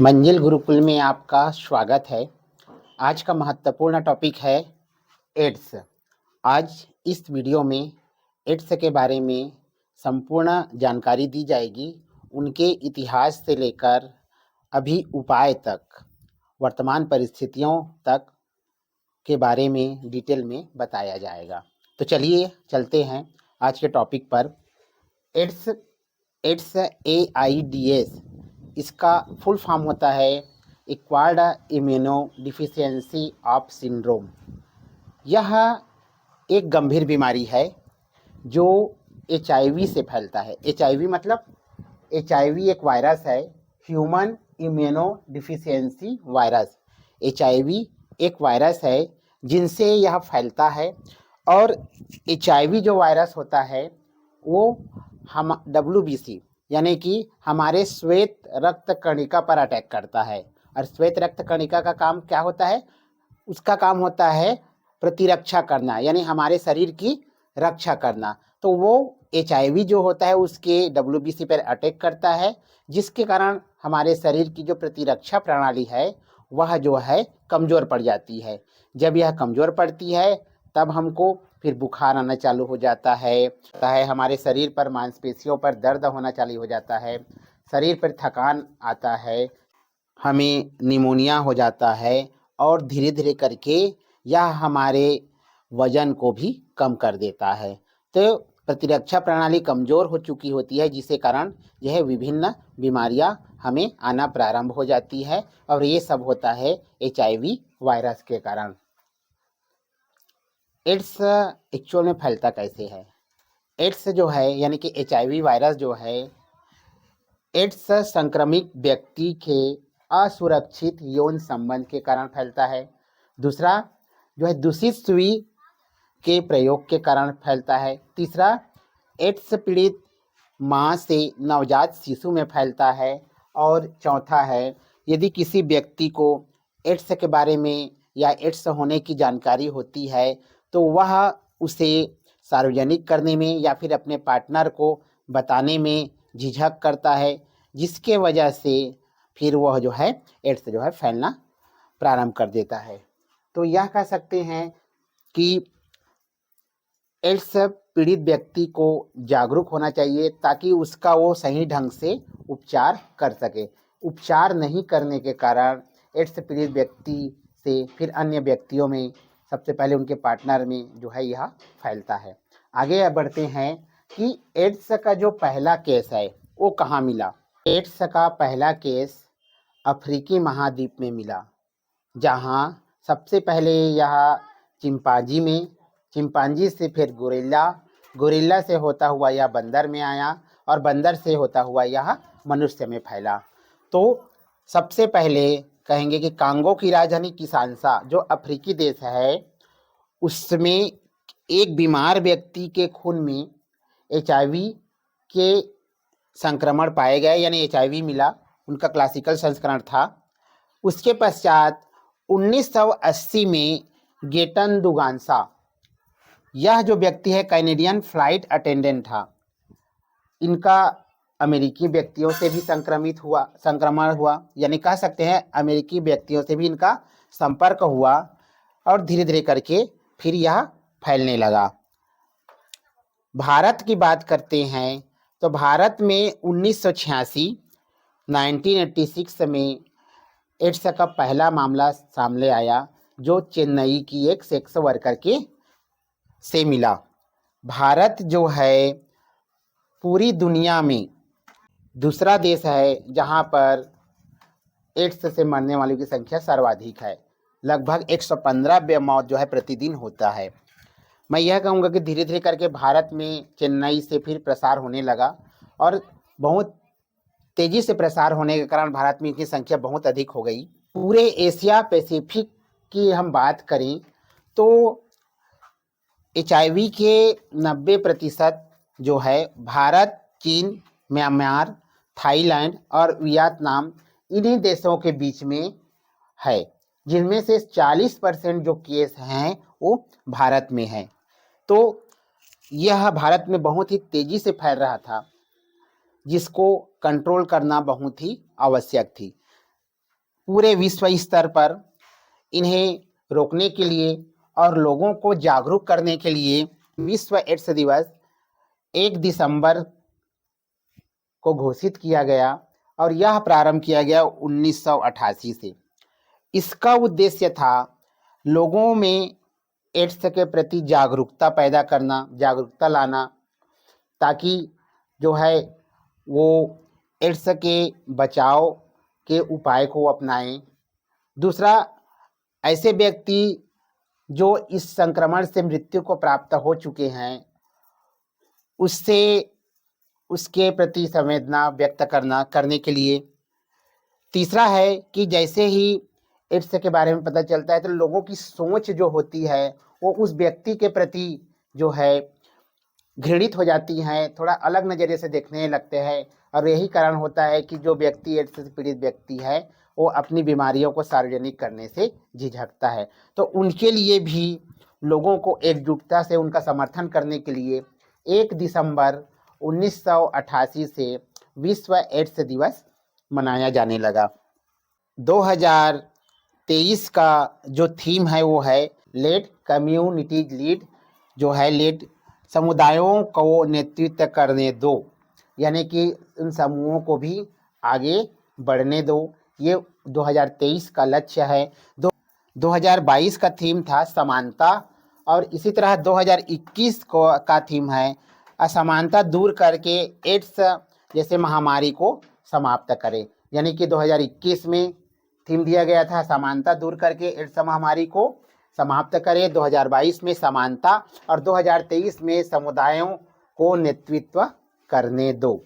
मंजिल गुरुकुल में आपका स्वागत है। आज का महत्वपूर्ण टॉपिक है एड्स। आज इस वीडियो में एड्स के बारे में संपूर्ण जानकारी दी जाएगी। उनके इतिहास से लेकर अभी उपाय तक, वर्तमान परिस्थितियों तक के बारे में डिटेल में बताया जाएगा। तो चलिए चलते हैं आज के टॉपिक पर। एड्स एड्स AIDS, इसका फुल फॉर्म होता है acquired immuno deficiency of syndrome. यह एक गंभीर बीमारी है जो HIV से फैलता है। HIV मतलब HIV एक वायरस है, human immuno deficiency virus. HIV एक वायरस है जिनसे यह फैलता है। और HIV जो वायरस होता है वो हम WBC यानी कि हमारे श्वेत रक्त कणिका पर अटैक करता है। और श्वेत रक्त कणिका का काम क्या होता है? उसका काम होता है प्रतिरक्षा करना, यानी हमारे शरीर की रक्षा करना। तो वो HIV जो होता है उसके WBC पर अटैक करता है, जिसके कारण हमारे शरीर की जो प्रतिरक्षा प्रणाली है वह जो है कमज़ोर पड़ जाती है। जब यह कमज़ोर पड़ती है तब हमको फिर बुखार आना चालू हो जाता है, हमारे शरीर पर मांसपेशियों पर दर्द होना चालू हो जाता है, शरीर पर थकान आता है, हमें निमोनिया हो जाता है और धीरे धीरे करके यह हमारे वजन को भी कम कर देता है। तो प्रतिरक्षा प्रणाली कमज़ोर हो चुकी होती है, जिसके कारण यह विभिन्न बीमारियां हमें आना प्रारंभ हो जाती है। और ये सब होता है HIV वायरस के कारण। एड्स एक्चुअल में फैलता कैसे है? एड्स जो है यानी कि HIV वायरस जो है, एड्स संक्रमित व्यक्ति के असुरक्षित यौन संबंध के कारण फैलता है। दूसरा जो है दूषित सुई के प्रयोग के कारण फैलता है। तीसरा एड्स पीड़ित माँ से नवजात शिशु में फैलता है। और चौथा है यदि किसी व्यक्ति को एड्स के बारे में या एड्स होने की जानकारी होती है तो वह उसे सार्वजनिक करने में या फिर अपने पार्टनर को बताने में झिझक करता है, जिसके वजह से फिर वह जो है एड्स जो है फैलना प्रारंभ कर देता है। तो यह कह सकते हैं कि एड्स पीड़ित व्यक्ति को जागरूक होना चाहिए ताकि उसका वो सही ढंग से उपचार कर सके। उपचार नहीं करने के कारण एड्स पीड़ित व्यक्ति से फिर अन्य व्यक्तियों में, सबसे पहले उनके पार्टनर में जो है यह फैलता है। आगे बढ़ते हैं कि एड्स का जो पहला केस है वो कहाँ मिला। एड्स का पहला केस अफ्रीकी महाद्वीप में मिला, जहाँ सबसे पहले यह चिंपांजी में, चिंपांजी से फिर गोरिल्ला, गोरिल्ला से होता हुआ यह बंदर में आया और बंदर से होता हुआ यह मनुष्य में फैला। तो सबसे पहले कहेंगे कि कांगो की राजधानी किसानसा जो अफ्रीकी देश है, उसमें एक बीमार व्यक्ति के खून में HIV के संक्रमण पाए गए, यानी HIV मिला। उनका क्लासिकल संस्करण था। उसके पश्चात 1980 में गेटन दुगानसा, यह जो व्यक्ति है कैनेडियन फ्लाइट अटेंडेंट था, इनका अमेरिकी व्यक्तियों से भी संक्रमण हुआ, यानी कह सकते हैं अमेरिकी व्यक्तियों से भी इनका संपर्क हुआ और धीरे धीरे करके फिर यह फैलने लगा। भारत की बात करते हैं तो भारत में 1986 में एड्स का पहला मामला सामने आया, जो चेन्नई की एक सेक्स वर्कर के से मिला। भारत जो है पूरी दुनिया में दूसरा देश है जहां पर एड्स से मरने वालों की संख्या सर्वाधिक है। लगभग 115 मौत जो है प्रतिदिन होता है। मैं यह कहूँगा कि धीरे धीरे करके भारत में चेन्नई से फिर प्रसार होने लगा और बहुत तेजी से प्रसार होने के कारण भारत में इनकी संख्या बहुत अधिक हो गई। पूरे एशिया पैसिफिक की हम बात करें तो HIV के 90% जो है भारत, चीन, म्यांमार, थाईलैंड और वियतनाम, इन्हीं देशों के बीच में है, जिनमें से 40% जो केस हैं वो भारत में हैं। तो यह भारत में बहुत ही तेजी से फैल रहा था, जिसको कंट्रोल करना बहुत ही आवश्यक थी। पूरे विश्व स्तर पर इन्हें रोकने के लिए और लोगों को जागरूक करने के लिए विश्व एड्स दिवस 1 दिसंबर को घोषित किया गया और यह प्रारंभ किया गया 1988 से। इसका उद्देश्य था लोगों में एड्स के प्रति जागरूकता पैदा करना, जागरूकता लाना, ताकि जो है वो एड्स के बचाव के उपाय को अपनाएं। दूसरा, ऐसे व्यक्ति जो इस संक्रमण से मृत्यु को प्राप्त हो चुके हैं उससे उसके प्रति संवेदना व्यक्त करने के लिए। तीसरा है कि जैसे ही एड्स के बारे में पता चलता है तो लोगों की सोच जो होती है वो उस व्यक्ति के प्रति जो है घृणित हो जाती हैं, थोड़ा अलग नज़रिए से देखने लगते हैं और यही कारण होता है कि जो व्यक्ति एड्स से पीड़ित व्यक्ति है वो अपनी बीमारियों को सार्वजनिक करने से झिझकता है। तो उनके लिए भी लोगों को एकजुटता से उनका समर्थन करने के लिए 1 दिसंबर 1988 से विश्व एड्स दिवस मनाया जाने लगा। 2023 का जो थीम है वो है लेट कम्युनिटीज लीड, जो है लेट समुदायों को नेतृत्व करने दो, यानी कि उन समूहों को भी आगे बढ़ने दो। ये 2023 का लक्ष्य है। 2022 का थीम था समानता और इसी तरह 2021 का थीम है असमानता दूर करके एड्स जैसे महामारी को समाप्त करें। यानी कि 2021 में थीम दिया गया था समानता दूर करके एड्स महामारी को समाप्त करें, 2022 में समानता और 2023 में समुदायों को नेतृत्व करने दो।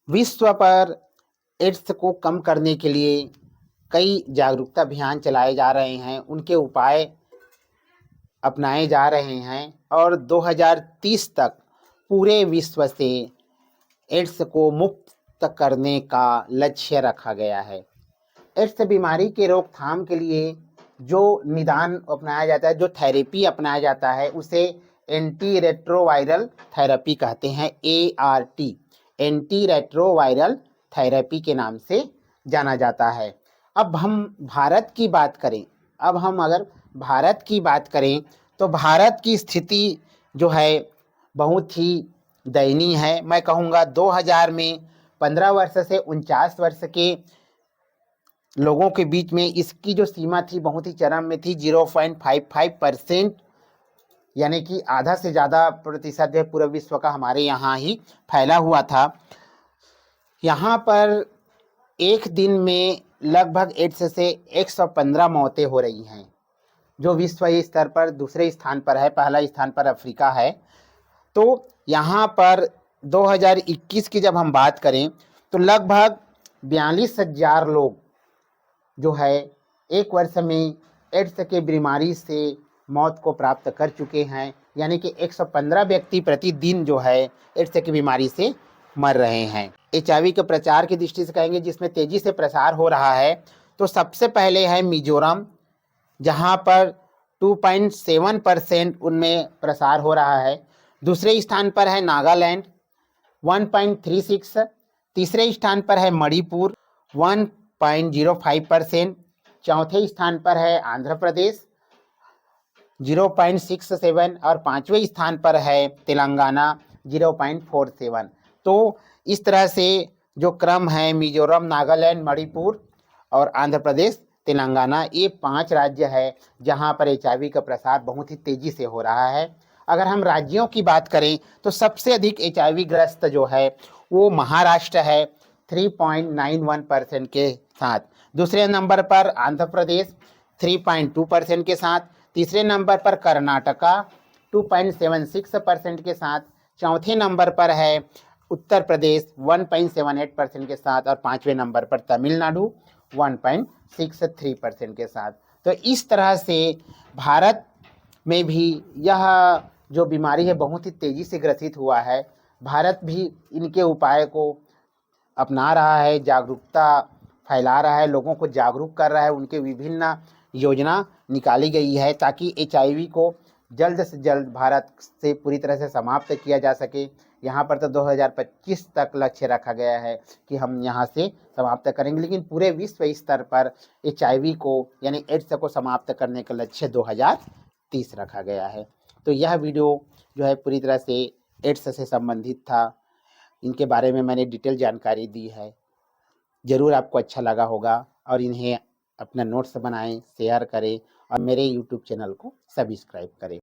विश्व पर एड्स को कम करने के लिए कई जागरूकता अभियान चलाए जा रहे हैं, उनके उपाय अपनाए जा रहे हैं और 2030 तक पूरे विश्व से एड्स को मुक्त करने का लक्ष्य रखा गया है। एड्स बीमारी के रोकथाम के लिए जो निदान अपनाया जाता है, जो थेरेपी अपनाया जाता है, उसे एंटी रेट्रोवायरल थेरेपी कहते हैं, ART, एंटी रेट्रोवायरल थेरेपी के नाम से जाना जाता है। अब हम भारत की बात करें, अगर भारत की बात करें तो भारत की स्थिति जो है बहुत ही दयनीय है। मैं कहूँगा 2000 में 15 वर्ष से 49 वर्ष के लोगों के बीच में इसकी जो सीमा थी बहुत ही चरम में थी, 0.55%, यानी कि आधा से ज़्यादा प्रतिशत है पूरे विश्व का हमारे यहाँ ही फैला हुआ था। यहाँ पर एक दिन में लगभग एड्स से 115 मौतें हो रही हैं, जो विश्व स्तर पर दूसरे स्थान पर है, पहला स्थान पर अफ्रीका है। तो यहाँ पर 2021 की जब हम बात करें तो लगभग 42,000 लोग जो है एक वर्ष में एड्स के बीमारी से मौत को प्राप्त कर चुके हैं, यानी कि 115 व्यक्ति प्रतिदिन जो है एड्स की बीमारी से मर रहे हैं। HIV के प्रचार की दृष्टि से कहेंगे जिसमें तेजी से प्रसार हो रहा है तो सबसे पहले है मिजोरम, जहां पर 2.7% उनमें प्रसार हो रहा है। दूसरे स्थान पर है नागालैंड 1.36, तीसरे स्थान पर है मणिपुर 1.05%, चौथे स्थान पर है आंध्र प्रदेश 0.67 और पांचवें स्थान पर है तेलंगाना 0.47। तो इस तरह से जो क्रम है मिजोरम, नागालैंड, मणिपुर और आंध्र प्रदेश, तेलंगाना, ये 5 राज्य है जहां पर HIV का प्रसार बहुत ही तेजी से हो रहा है। अगर हम राज्यों की बात करें तो सबसे अधिक HIV ग्रस्त जो है वो महाराष्ट्र है 3.91% के साथ, दूसरे नंबर पर आंध्र प्रदेश 3.2% के साथ, तीसरे नंबर पर कर्नाटका 2.76% के साथ, चौथे नंबर पर है उत्तर प्रदेश 1.78% के साथ और पांचवें नंबर पर तमिलनाडु 1.63% के साथ। तो इस तरह से भारत में भी यह जो बीमारी है बहुत ही तेजी से ग्रसित हुआ है। भारत भी इनके उपाय को अपना रहा है, जागरूकता फैला रहा है, लोगों को जागरूक कर रहा है, उनके विभिन्न योजना निकाली गई है ताकि HIV को जल्द से जल्द भारत से पूरी तरह से समाप्त किया जा सके। यहाँ पर तो 2025 तक लक्ष्य रखा गया है कि हम यहाँ से समाप्त करेंगे, लेकिन पूरे विश्व स्तर पर HIV को यानी एड्स को समाप्त करने का लक्ष्य 2030 रखा गया है। तो यह वीडियो जो है पूरी तरह से एड्स से संबंधित था। इनके बारे में मैंने डिटेल जानकारी दी है। ज़रूर आपको अच्छा लगा होगा और इन्हें अपना नोट्स बनाएं, शेयर करें और मेरे यूट्यूब चैनल को सब्सक्राइब करें।